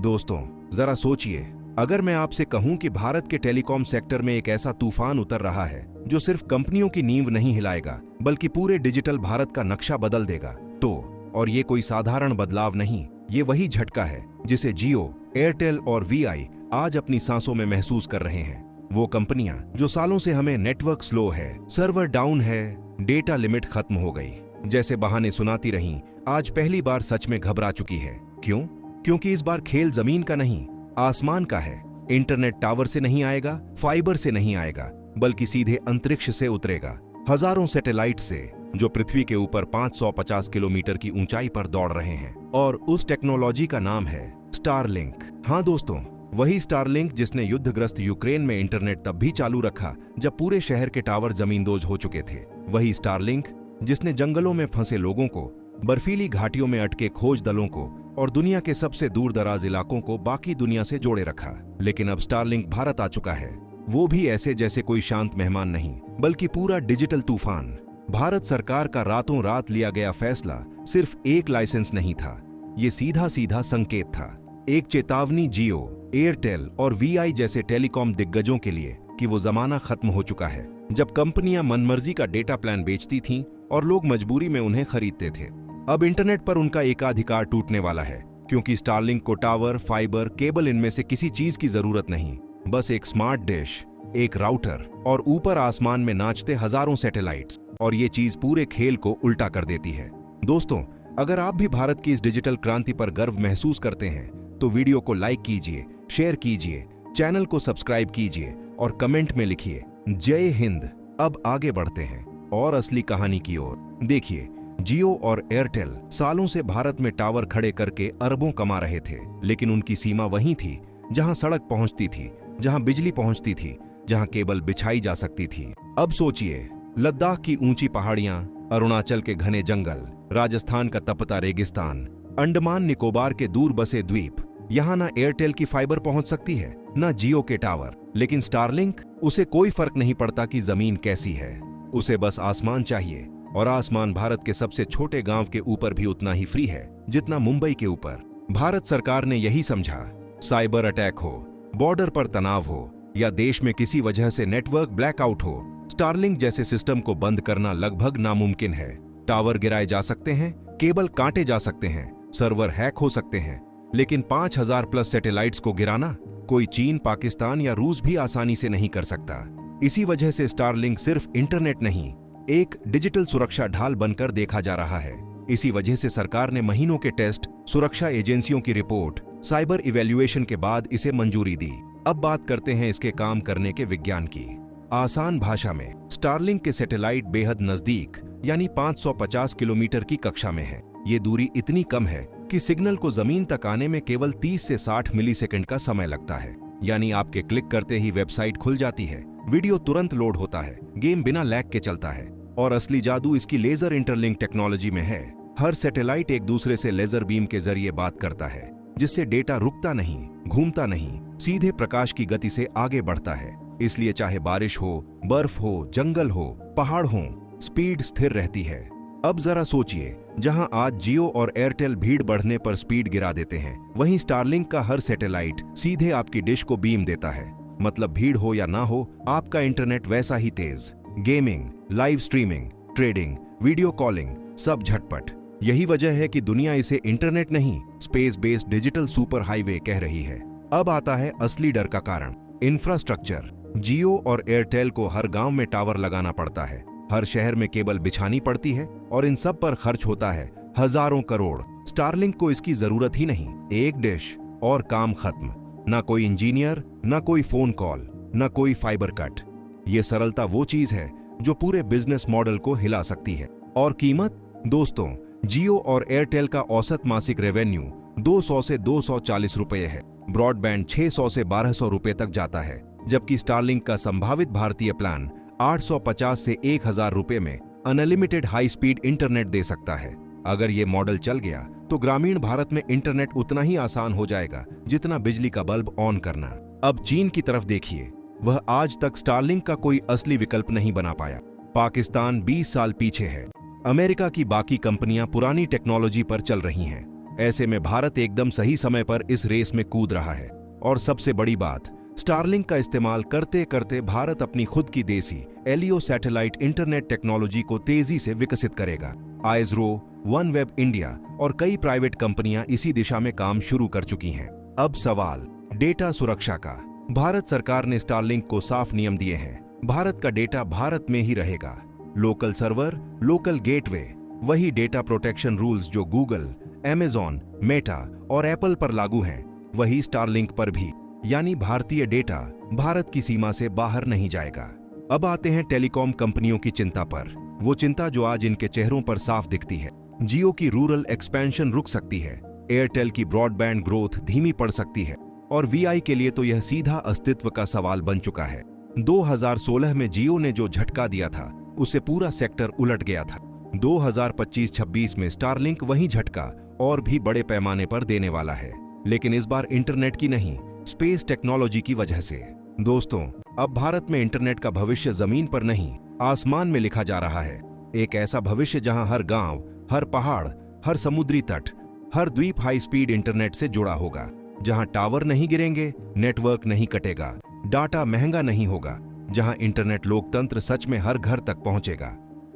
दोस्तों, जरा सोचिए, अगर मैं आपसे कहूं कि भारत के टेलीकॉम सेक्टर में एक ऐसा तूफान उतर रहा है जो सिर्फ कंपनियों की नींव नहीं हिलाएगा बल्कि पूरे डिजिटल भारत का नक्शा बदल देगा, तो और ये कोई साधारण बदलाव नहीं, ये वही झटका है जिसे जियो, एयरटेल और वीआई आज अपनी सांसों में महसूस कर रहे हैं। वो कंपनियां जो सालों से हमें नेटवर्क स्लो है, सर्वर डाउन है, डेटा लिमिट खत्म हो गई जैसे बहाने सुनाती रहीं, आज पहली बार सच में घबरा चुकी है। क्यों? क्योंकि इस बार खेल जमीन का नहीं, आसमान का है। इंटरनेट टावर से नहीं आएगा, फाइबर से नहीं आएगा, बल्कि सीधे अंतरिक्ष से उतरेगा, हजारों सैटेलाइट से जो पृथ्वी के ऊपर 550 किलोमीटर की ऊंचाई पर दौड़ रहे हैं। और उस टेक्नोलॉजी का नाम है स्टारलिंक। हाँ दोस्तों, वही स्टारलिंक जिसने युद्धग्रस्त यूक्रेन में इंटरनेट तब भी चालू रखा जब पूरे शहर के टावर जमींदोज हो चुके थे। वही स्टारलिंक जिसने जंगलों में फंसे लोगों को, बर्फीली घाटियों में अटके खोज दलों को और दुनिया के सबसे दूर दराज इलाकों को बाकी दुनिया से जोड़े रखा। लेकिन अब स्टारलिंक भारत आ चुका है, वो भी ऐसे जैसे कोई शांत मेहमान नहीं, बल्कि पूरा डिजिटल तूफान। भारत सरकार का रातों रात लिया गया फैसला सिर्फ एक लाइसेंस नहीं था, ये सीधा सीधा संकेत था, एक चेतावनी जियो, एयरटेल और वीआई जैसे टेलीकॉम दिग्गजों के लिए कि वो जमाना खत्म हो चुका है जब कंपनियां मनमर्जी का डेटा प्लान बेचती थीं और लोग मजबूरी में उन्हें खरीदते थे। अब इंटरनेट पर उनका एकाधिकार टूटने वाला है, क्योंकि स्टारलिंक को टावर, फाइबर, केबल इनमें से किसी चीज की जरूरत नहीं, बस एक स्मार्ट डिश, एक राउटर और ऊपर आसमान में नाचते हजारों सैटेलाइट्स, और ये चीज पूरे खेल को उल्टा कर देती है। दोस्तों, अगर आप भी भारत की इस डिजिटल क्रांति पर गर्व महसूस करते हैं तो वीडियो को लाइक कीजिए, शेयर कीजिए, चैनल को सब्सक्राइब कीजिए और कमेंट में लिखिए जय हिंद। अब आगे बढ़ते हैं और असली कहानी की ओर। देखिए, जियो और एयरटेल सालों से भारत में टावर खड़े करके अरबों कमा रहे थे, लेकिन उनकी सीमा वहीं थी जहां सड़क पहुंचती थी, जहां बिजली पहुंचती थी, जहां केबल बिछाई जा सकती थी। अब सोचिए, लद्दाख की ऊंची पहाड़ियां, अरुणाचल के घने जंगल, राजस्थान का तपता रेगिस्तान, अंडमान निकोबार के दूर बसे द्वीप, यहाँ ना एयरटेल की फाइबर पहुंच सकती है, ना जियो के टावर। लेकिन स्टारलिंक, उसे कोई फर्क नहीं पड़ता कि जमीन कैसी है, उसे बस आसमान चाहिए। और आसमान भारत के सबसे छोटे गांव के ऊपर भी उतना ही फ्री है जितना मुंबई के ऊपर। भारत सरकार ने यही समझा, साइबर अटैक हो, बॉर्डर पर तनाव हो या देश में किसी वजह से नेटवर्क ब्लैकआउट हो, स्टारलिंक जैसे सिस्टम को बंद करना लगभग नामुमकिन है। टावर गिराए जा सकते हैं, केबल काटे जा सकते हैं, सर्वर हैक हो सकते हैं, लेकिन 5000 प्लस सैटेलाइट्स को गिराना कोई चीन, पाकिस्तान या रूस भी आसानी से नहीं कर सकता। इसी वजह से स्टारलिंक सिर्फ इंटरनेट नहीं, एक डिजिटल सुरक्षा ढाल बनकर देखा जा रहा है। इसी वजह से सरकार ने महीनों के टेस्ट, सुरक्षा एजेंसियों की रिपोर्ट, साइबर इवैल्यूएशन के बाद इसे मंजूरी दी। अब बात करते हैं इसके काम करने के विज्ञान की। आसान भाषा में, स्टारलिंक के सैटेलाइट बेहद नजदीक यानी 550 किलोमीटर की कक्षा में है। ये दूरी इतनी कम है कि सिग्नल को जमीन तक आने में केवल 30 से 60 मिलीसेकंड का समय लगता है। यानी आपके क्लिक करते ही वेबसाइट खुल जाती है, वीडियो तुरंत लोड होता है, गेम बिना लैग के चलता है। और असली जादू इसकी लेजर इंटरलिंक टेक्नोलॉजी में है। हर सैटेलाइट एक दूसरे से लेजर बीम के जरिए बात करता है, जिससे डेटा रुकता नहीं, घूमता नहीं, सीधे प्रकाश की गति से आगे बढ़ता है। इसलिए चाहे बारिश हो, बर्फ हो, जंगल हो, पहाड़ हो, स्पीड स्थिर रहती है। अब जरा सोचिए, जहां आज जियो और एयरटेल भीड़ बढ़ने पर स्पीड गिरा देते हैं, वहीं स्टारलिंक का हर सैटेलाइट सीधे आपकी डिश को बीम देता है। मतलब भीड़ हो या ना हो, आपका इंटरनेट वैसा ही तेज। Gaming, live streaming, trading, video calling, सब झटपट। यही वजह है कि दुनिया इसे इंटरनेट नहीं, space based digital super highway कह रही है। अब आता है असली डर का कारण, इंफ्रास्ट्रक्चर। जियो और एयरटेल को हर गांव में टावर लगाना पड़ता है, हर शहर में केबल बिछानी पड़ती है और इन सब पर खर्च होता है हजारों करोड़। स्टारलिंक को इसकी जरूरत ही नहीं, एक डिश और काम खत्म। ना कोई इंजीनियर, ना कोई फोन कॉल, ना कोई फाइबर कट। ये सरलता वो चीज है जो पूरे बिजनेस मॉडल को हिला सकती है। और कीमत? दोस्तों, जियो और एयरटेल का औसत मासिक रेवेन्यू 200 से 240 रुपये है। ब्रॉडबैंड 600 से 1200 रुपये तक जाता है, जबकि स्टारलिंक का संभावित भारतीय प्लान 850 से 1000 रुपये में अनलिमिटेड हाई स्पीड इंटरनेट दे सकता है। अगर ये मॉडल चल गया तो ग्रामीण भारत में इंटरनेट उतना ही आसान हो जाएगा जितना बिजली का बल्ब ऑन करना। अब चीन की तरफ देखिए, वह आज तक स्टारलिंक का कोई असली विकल्प नहीं बना पाया। पाकिस्तान 20 साल पीछे है। अमेरिका की बाकी कंपनियां पुरानी टेक्नोलॉजी पर चल रही हैं। ऐसे में भारत एकदम सही समय पर इस रेस में कूद रहा है। और सबसे बड़ी बात, स्टारलिंक का इस्तेमाल करते करते भारत अपनी खुद की देसी एलियो सैटेलाइट इंटरनेट टेक्नोलॉजी को तेजी से विकसित करेगा। आइजरो, OneWeb इंडिया और कई प्राइवेट कंपनियां इसी दिशा में काम शुरू कर चुकी हैं। अब सवाल डेटा सुरक्षा का। भारत सरकार ने स्टारलिंक को साफ नियम दिए हैं। भारत का डेटा भारत में ही रहेगा। लोकल सर्वर, लोकल गेटवे, वही डेटा प्रोटेक्शन रूल्स जो गूगल, Amazon, मेटा और एप्पल पर लागू हैं, वही स्टारलिंक पर भी, यानी भारतीय डेटा भारत की सीमा से बाहर नहीं जाएगा। अब आते हैं टेलीकॉम कंपनियों की चिंता पर। वो चिंता जो आज इनके चेहरों पर साफ दिखती है। जियो की रूरल एक्सपेंशन रुक सकती है, एयरटेल की ब्रॉडबैंड ग्रोथ धीमी पड़ सकती है और VI के लिए तो यह सीधा अस्तित्व का सवाल बन चुका है। 2016 में जियो ने जो झटका दिया था उससे पूरा सेक्टर उलट गया था। 2025-26 में स्टारलिंक वही झटका और भी बड़े पैमाने पर देने वाला है, लेकिन इस बार इंटरनेट की नहीं, स्पेस टेक्नोलॉजी की वजह से। दोस्तों, अब भारत में इंटरनेट का भविष्य जमीन पर नहीं, आसमान में लिखा जा रहा है। एक ऐसा भविष्य जहां हर गांव, हर पहाड़, हर समुद्री तट, हर द्वीप हाई स्पीड इंटरनेट से जुड़ा होगा, जहां टावर नहीं गिरेंगे, नेटवर्क नहीं कटेगा, डाटा महंगा नहीं होगा, जहां इंटरनेट लोकतंत्र सच में हर घर तक पहुंचेगा।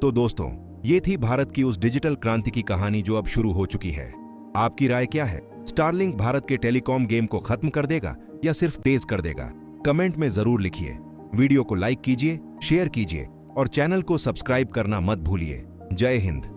तो दोस्तों, ये थी भारत की उस डिजिटल क्रांति की कहानी जो अब शुरू हो चुकी है। आपकी राय क्या है? स्टारलिंक भारत के टेलीकॉम गेम को खत्म कर देगा या सिर्फ तेज कर देगा? कमेंट में जरूर लिखिए। वीडियो को लाइक कीजिए, शेयर कीजिए और चैनल को सब्सक्राइब करना मत भूलिए। जय हिंद।